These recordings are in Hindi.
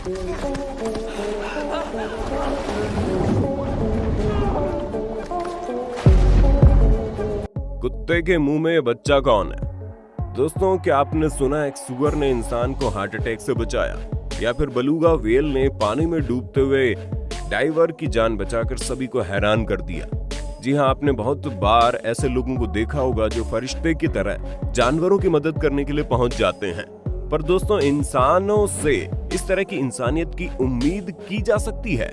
कुत्ते के मुंह में बच्चा कौन है? दोस्तों, क्या आपने सुना एक सुअर ने इंसान को हार्ट अटैक से बचाया, या फिर बेलुगा व्हेल ने पानी में डूबते हुए डाइवर की जान बचाकर सभी को हैरान कर दिया। जी हाँ, आपने बहुत बार ऐसे लोगों को देखा होगा जो फरिश्ते की तरह जानवरों की मदद करने के लिए पहुंच जाते हैं। पर दोस्तों, इंसानों से इस तरह की इंसानियत की उम्मीद की जा सकती है,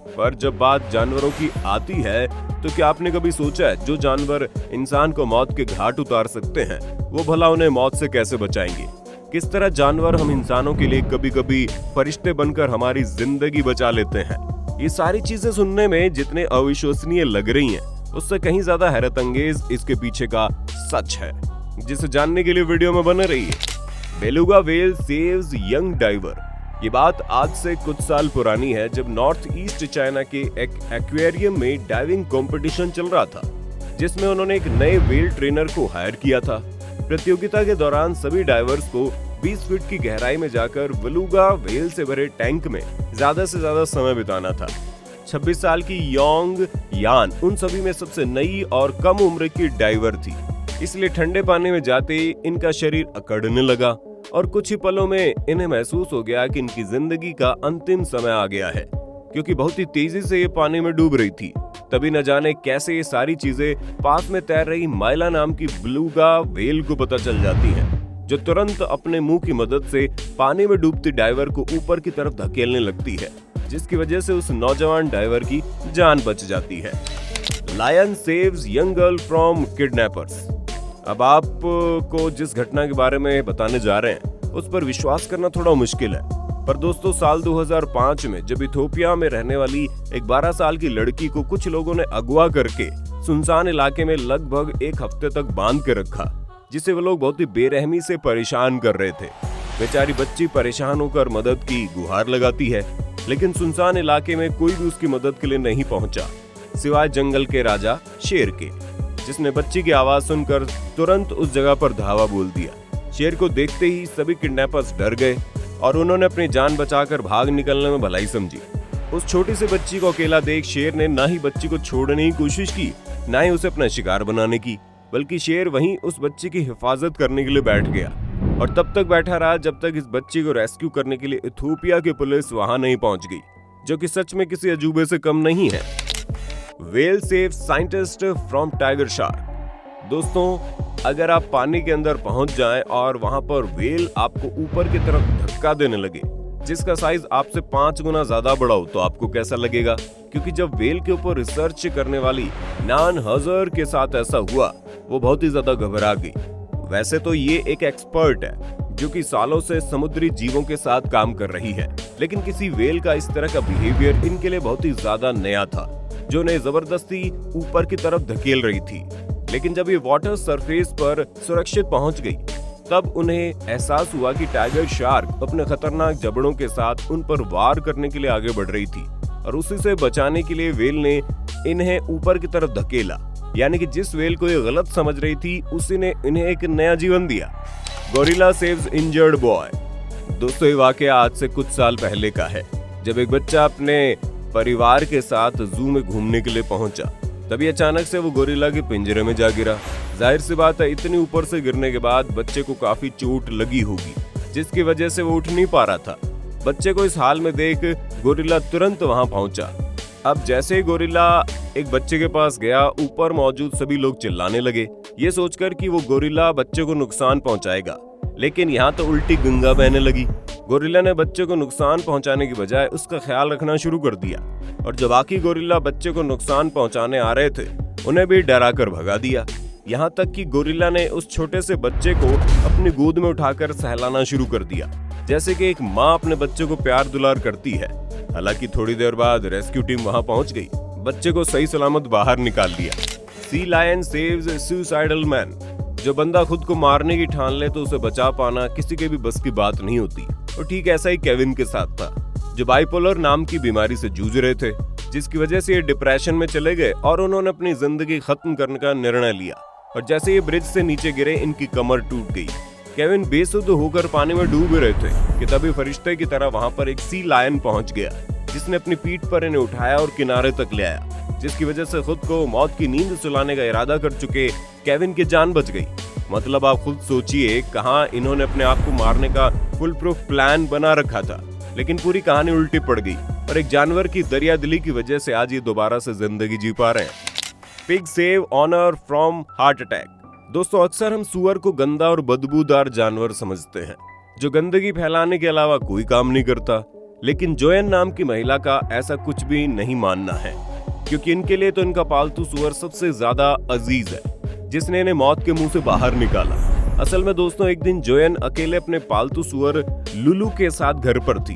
पर जब बात जानवरों की आती है तो क्या आपने कभी सोचा है जो जानवर इंसान को मौत के घाट उतार सकते हैं, वो भला उन्हें मौत से कैसे बचाएंगे? किस तरह जानवर हम इंसानों के लिए कभी कभी फरिश्ते बनकर हमारी जिंदगी बचा लेते हैं। ये सारी चीजें सुनने में जितने अविश्वसनीय लग रही हैं, उससे कहीं ज्यादा हैरत अंगेज इसके पीछे का सच है, जिसे जानने के लिए वीडियो में बने रहिए। Beluga whale saves young diver. ये बात आज से कुछ साल पुरानी है, जब नॉर्थ ईस्ट चाइना के एक एक्वेरियम में डाइविंग कंपटीशन चल रहा था, जिसमें उन्होंने एक नए व्हेल ट्रेनर को हायर किया था। प्रतियोगिता के दौरान सभी डाइवर्स को 20 फीट की गहराई में जाकर बेलुगा व्हेल से भरे टैंक में ज्यादा से ज्यादा समय बिताना था। 26 साल की योंग यान उन सभी में सबसे नई और कम उम्र की डाइवर थी, इसलिए ठंडे पानी में जाते ही इनका शरीर अकड़ने लगा और कुछ ही पलों में इन्हें महसूस हो गया कि इनकी जिंदगी का अंतिम समय आ गया है, क्योंकि बहुत ही तेजी से ये पानी में डूब रही थी। तभी न जाने कैसे ये सारी चीजें पास में तैर रही माइला नाम की बेलुगा व्हेल को पता चल जाती हैं, जो तुरंत अपने मुंह की मदद से पानी में डूबती डाइवर को ऊपर की तरफ धकेलने लगती है, जिसकी वजह से उस नौजवान डाइवर की जान बच जाती है। Lion saves young girl from kidnappers. अब आपको जिस घटना के बारे में बताने जा रहे हैं उस पर विश्वास करना थोड़ा मुश्किल है, पर दोस्तों, साल 2005 में जब इथोपिया में रहने वाली एक 12 साल की लड़की को कुछ लोगों ने अगवा करके सुनसान इलाके में लगभग एक हफ्ते तक बांध के रखा, जिसे वो लोग बहुत ही बेरहमी से परेशान कर रहे थे। बेचारी बच्ची परेशान होकर मदद की गुहार लगाती है, लेकिन सुनसान इलाके में कोई भी उसकी मदद के लिए नहीं पहुंचा, सिवाय जंगल के राजा शेर के, जिसने बच्ची की आवाज सुनकर तुरंत उस जगह पर धावा बोल दिया। शेर को देखते ही सभी किडनैपर्स डर गए और उन्होंने अपनी जान बचाकर भाग निकलने में भलाई समझी। उस छोटी सी बच्ची को अकेला देख शेर ने ना ही बच्ची को छोड़ने की कोशिश की, ना ही उसे अपना शिकार बनाने की, बल्कि शेर वहीं उस बच्ची की हिफाजत करने के लिए बैठ गया और तब तक बैठा रहा जब तक इस बच्ची को रेस्क्यू करने के लिए इथोपिया की पुलिस वहां नहीं पहुंच गई, जो कि सच में किसी अजूबे से कम नहीं है। Whale saves scientist from tiger shark. दोस्तों, अगर आप पानी के अंदर पहुंच जाएं और वहां पर व्हेल आपको ऊपर की तरफ धक्का देने लगे, जिसका साइज आपसे 5 गुना ज्यादा बड़ा हो, तो आपको कैसा लगेगा? क्योंकि जब व्हेल के ऊपर रिसर्च करने वाली नान हजर के साथ ऐसा हुआ, वो बहुत ही ज्यादा घबरा गई। वैसे तो ये एक एक्सपर्ट है जो कि सालों से समुद्री जीवों के साथ काम कर रही है, लेकिन किसी व्हेल का इस तरह का बिहेवियर इनके लिए बहुत ही ज्यादा नया था, जो उन्हें जबरदस्ती ऊपर की तरफ धकेल रही थी। लेकिन जब ये वाटर सरफेस पर सुरक्षित पहुंच गई, तब उन्हें एहसास हुआ कि टाइगर शार्क अपने खतरनाक जबड़ों के साथ उन पर वार करने के लिए आगे बढ़ रही थी, और उसी से बचाने के लिए व्हेल ने इन्हें ऊपर की तरफ धकेला। यानी कि जिस व्हेल को ये गलत समझ रही थी, उसी ने इन्हें एक नया जीवन दिया। Gorilla saves injured boy. दोस्तों, ये वाकया आज से कुछ साल पहले का है, जब एक बच्चा अपने परिवार के साथ जू में घूमने के लिए पहुंचा। तभी अचानक से वो गोरिल्ला के पिंजरे में जा गिरा। जाहिर सी बात है, इतनी ऊपर से गिरने के बाद बच्चे को काफी चोट लगी होगी, जिसकी वजह से वो उठ नहीं पा रहा था। बच्चे को इस हाल में देख गोरिल्ला तुरंत वहां पहुंचा। अब जैसे ही गोरिल्ला एक बच्चे के पास गया, ऊपर मौजूद सभी लोग चिल्लाने लगे, ये सोचकर कि वो गोरिल्ला बच्चे को नुकसान पहुंचाएगा। लेकिन यहाँ तो उल्टी गंगा बहने लगी। गोरिल्ला ने बच्चे को नुकसान पहुंचाने की बजाय उसका ख्याल रखना शुरू कर दिया, और जो बाकी गोरिल्ला बच्चे को नुकसान पहुंचाने आ रहे थे, उन्हें भी डरा कर भगा दिया। यहाँ तक कि गोरिल्ला ने उस छोटे से बच्चे को अपनी गोद में उठाकर सहलाना शुरू कर दिया, जैसे कि एक माँ अपने बच्चे को प्यार दुलार करती है। हालांकि थोड़ी देर बाद रेस्क्यू टीम वहां पहुंच गई, बच्चे को सही सलामत बाहर निकाल लिया। Sea lion saves suicidal man. जो बंदा खुद को मारने की ठान ले तो उसे बचा पाना किसी के भी बस की बात नहीं होती, और ठीक ऐसा ही केविन के साथ था, जो बाइपोलर नाम की बीमारी से जूझ रहे थे, जिसकी वजह से ये डिप्रेशन में चले गए और उन्होंने अपनी जिंदगी खत्म करने का निर्णय लिया। और जैसे ये ब्रिज से नीचे गिरे, इनकी कमर टूट गई। केविन बेसुध होकर पानी में डूब रहे थे कि तभी फरिश्ते की तरह वहां पर एक सी लायन पहुंच गया, जिसने अपनी पीठ पर इन्हें उठाया और किनारे तक ले आया, जिसकी वजह से खुद को मौत की नींद सुलाने का इरादा कर चुके केविन की जान बच गई। मतलब आप खुद सोचिए, कहां इन्होंने अपने आप को मारने का फुल प्रूफ प्लान बना रखा था, लेकिन पूरी कहानी उल्टी पड़ गई और एक जानवर की दरियादिली की वजह से आज ये दोबारा से जिंदगी जी पा रहे हैं। Pig save owner from heart attack. दोस्तों, अक्सर हम सुअर को गंदा और बदबूदार जानवर समझते हैं, जो गंदगी फैलाने के अलावा कोई काम नहीं करता, लेकिन जोएन नाम की महिला का ऐसा कुछ भी नहीं मानना है, क्योंकि इनके लिए तो इनका पालतू सुअर सबसे ज्यादा अजीज है, जिसने इन्हें मौत के मुंह से बाहर निकाला। असल में दोस्तों, एक दिन जोएन अकेले अपने पालतू सुअर लुलू के साथ घर पर थी।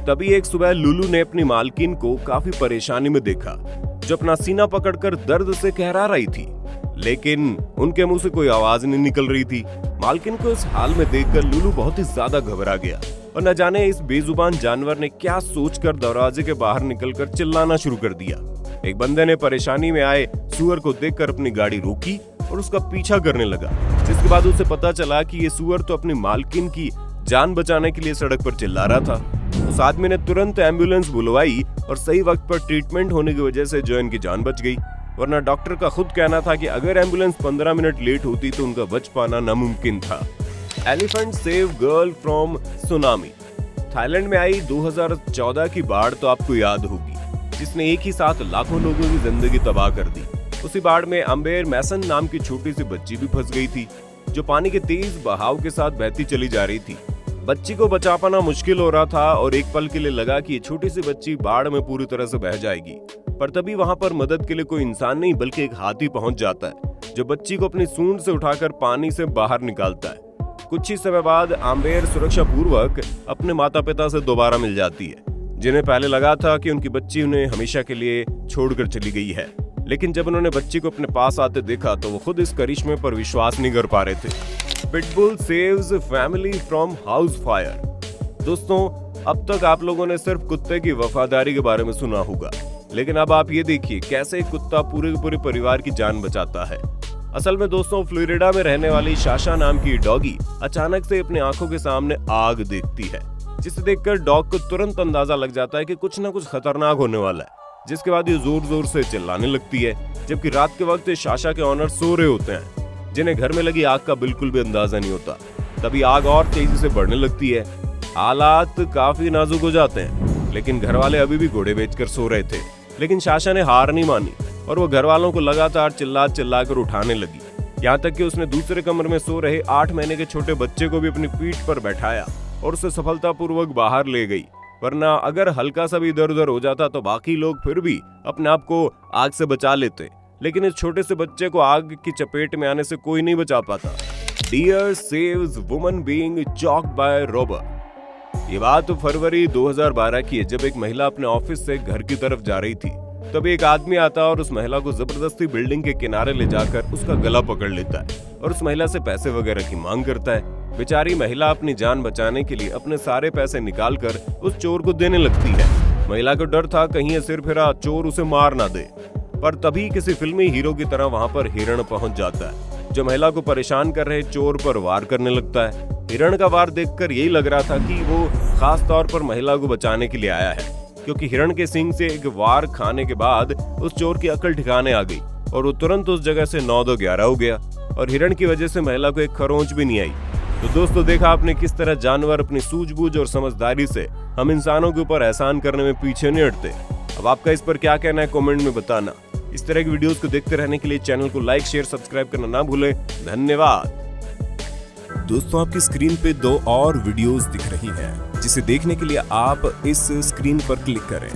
तभी एक सुबह लुलू ने अपनी मालकिन को काफी परेशानी में देखा, जो अपना सीना पकड़कर दर्द से कहरा रही थी, लेकिन उनके मुंह से कोई आवाज नहीं निकल रही थी। मालकिन को इस हाल में देखकर लुलू बहुत ही ज्यादा घबरा गया और न जाने इस बेजुबान जानवर ने क्या सोचकर दरवाजे के बाहर निकलकर चिल्लाना शुरू कर दिया। एक बंदे ने परेशानी में आए सुअर को देखकर अपनी गाड़ी रोकी और उसका पीछा करने लगा, जिसके बाद उसे पता चला कि ये सुअर तो अपनी मालकिन की जान बचाने के लिए सड़क पर चिल्ला रहा था। उस आदमी ने तुरंत एम्बुलेंस बुलवाई और सही वक्त पर ट्रीटमेंट होने की वजह से जोएन की जान बच गई, वरना डॉक्टर का खुद कहना था कि अगर एम्बुलेंस 15 मिनट लेट होती तो उनका बच पाना नामुमकिन था। Elephant save girl from tsunami. Thailand में आई 2014 की बाढ़ तो आपको याद होगी, जिसने एक ही साथ लाखों लोगों की जिंदगी तबाह कर दी। उसी बाढ़ में अम्बेर मैसन नाम की छोटी सी बच्ची भी फंस गई थी, जो पानी के तेज बहाव के साथ बहती चली जा रही थी। बच्ची को बचा पाना मुश्किल हो रहा था और एक पल के लिए लगा कि ये छोटी सी बच्ची बाढ़ में पूरी तरह से बह जाएगी, पर तभी वहां पर मदद के लिए कोई इंसान नहीं बल्कि एक हाथी पहुंच जाता है, जो बच्ची को अपनी सूंड से उठाकर पानी से बाहर निकालता है। कुछ ही समय बाद आम्बेर सुरक्षा पूर्वक अपने माता पिता से दोबारा मिल जाती है, जिन्हें पहले लगा था कि उनकी बच्ची उन्हें हमेशा के लिए छोड़कर चली गई है, लेकिन जब उन्होंने बच्ची को अपने पास आते देखा तो वो खुद इस करिश्मे पर विश्वास नहीं कर पा रहे थे। Pitbull saves family from house fire. दोस्तों, अब तक आप लोगों ने सिर्फ कुत्ते की वफादारी के बारे में सुना होगा, लेकिन अब आप ये देखिए कैसे एक कुत्ता पूरे के पूरे परिवार की जान बचाता है। असल में दोस्तों, फ्लोरिडा में रहने वाली शाशा नाम की डॉगी अचानक से अपनी आंखों के सामने आग देखती है, जिसे देखकर डॉग को तुरंत अंदाजा लग जाता है कि कुछ ना कुछ खतरनाक होने वाला है, जिसके बाद ये जोर जोर से चिल्लाने लगती है, जबकि रात के वक्त शाशा के ऑनर सो रहे होते हैं, जिन्हें घर में लगी आग का बिल्कुल भी अंदाजा नहीं होता। तभी आग और तेजी से बढ़ने लगती है। हालात काफी नाजुक हो जाते हैं, लेकिन घर वाले अभी भी घोड़े बेचकर सो रहे थे, लेकिन शाशा ने हार नहीं मानी और वो घर वालों को लगातार चिल्ला कर उठाने लगी, यहाँ तक कि उसने दूसरे कमरे में सो रहे 8 महीने के छोटे बच्चे को भी अपनी पीठ पर बैठाया और उसे सफलतापूर्वक बाहर ले गई, वरना अगर हल्का सा भी इधर उधर हो जाता तो बाकी लोग फिर भी अपने आप को आग से बचा लेते, लेकिन इस छोटे से बच्चे को आग की चपेट में आने से कोई नहीं बचा पाता। Deer saves woman being choked by robber. ये बात फरवरी 2012 की है, जब एक महिला अपने ऑफिस से घर की तरफ जा रही थी। तभी एक आदमी आता और उस महिला को जबरदस्ती बिल्डिंग के किनारे ले जाकर उसका गला पकड़ लेता है और उस महिला से पैसे वगैरह की मांग करता है। बेचारी महिला अपनी जान बचाने के लिए अपने सारे पैसे निकालकर उस चोर को देने लगती है। महिला को डर था कहीं ये सिर फिरा चोर उसे मार ना दे, पर तभी किसी फिल्मी हीरो की तरह वहां पर हिरण पहुंच जाता है, जो महिला को परेशान कर रहे चोर पर वार करने लगता है। हिरण का वार देखकर यही लग रहा था कि वो खास तौर पर महिला को बचाने के लिए आया है, क्योंकि हिरण के सींग से एक वार खाने के बाद उस चोर की अकल ठिकाने आ गई और वो तुरंत उस जगह से 9-2-11 हो गया और हिरण की वजह से महिला को एक खरोंच भी नहीं आई। तो दोस्तों, देखा आपने किस तरह जानवर अपनी सूझबूझ और समझदारी से हम इंसानों के ऊपर एहसान करने में पीछे नहीं हटते। अब आपका इस पर क्या कहना है कमेंट में बताना। इस तरह की वीडियोस को देखते रहने के लिए चैनल को लाइक शेयर सब्सक्राइब करना ना भूलें। धन्यवाद। दोस्तों, आपकी स्क्रीन पे 2 और वीडियोस दिख रही हैं, जिसे देखने के लिए आप इस स्क्रीन पर क्लिक करें।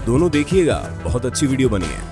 दोनों देखिएगा, बहुत अच्छी वीडियो बनी है।